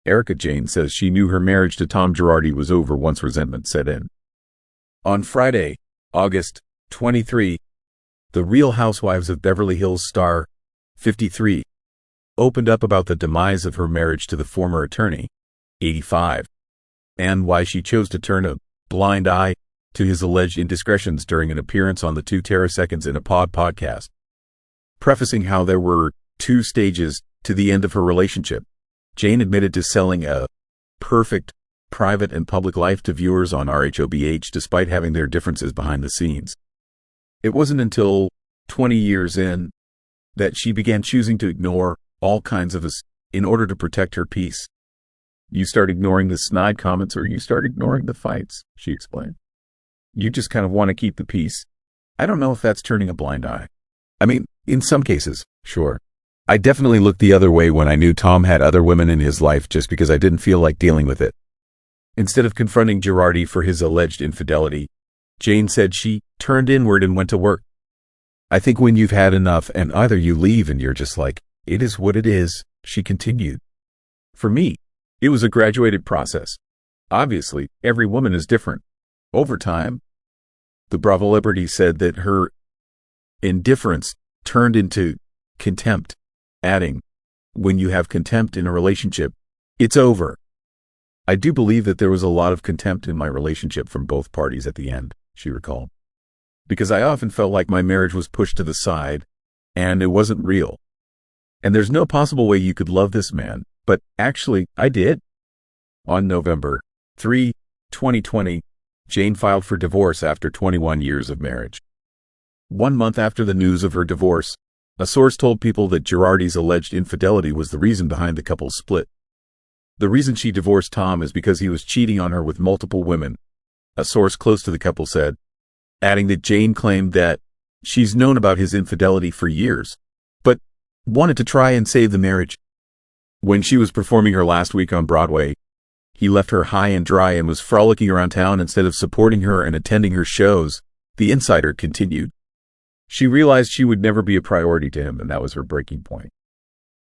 Erika Jayne says she knew her marriage to Tom Girardi was over once resentment set in. On Friday, August 23, the Real Housewives of Beverly Hills star, 53, opened up about the demise of her marriage to the former attorney, 85, and why she chose to turn a blind eye to his alleged indiscretions during an appearance on the 2 Seconds in a Pod podcast. Prefacing how there were 2 stages to the end of her relationship, Jayne admitted to selling a perfect private and public life to viewers on RHOBH despite having their differences behind the scenes. It wasn't until 20 years in that she began choosing to ignore all kinds of us in order to protect her peace. You start ignoring the snide comments or you start ignoring the fights, she explained. You just kind of want to keep the peace. I don't know if that's turning a blind eye. I mean, in some cases, sure. I definitely looked the other way when I knew Tom had other women in his life just because I didn't feel like dealing with it. Instead of confronting Girardi for his alleged infidelity, Jayne said she turned inward and went to work. I think when you've had enough and either you leave and you're just like, it is what it is, she continued. For me, it was a graduated process. Obviously, every woman is different. Over time, the Bravo Liberty said that her indifference turned into contempt, adding, when you have contempt in a relationship, it's over. I do believe that there was a lot of contempt in my relationship from both parties at the end, she recalled. Because I often felt like my marriage was pushed to the side, and it wasn't real. And there's no possible way you could love this man, but actually, I did. On November 3, 2020, Jayne filed for divorce after 21 years of marriage. 1 month after the news of her divorce, a source told People that Girardi's alleged infidelity was the reason behind the couple's split. The reason she divorced Tom is because he was cheating on her with multiple women, a source close to the couple said, adding that Jayne claimed that she's known about his infidelity for years, but wanted to try and save the marriage. When she was performing her last week on Broadway, he left her high and dry and was frolicking around town instead of supporting her and attending her shows, the insider continued. She realized she would never be a priority to him, and that was her breaking point.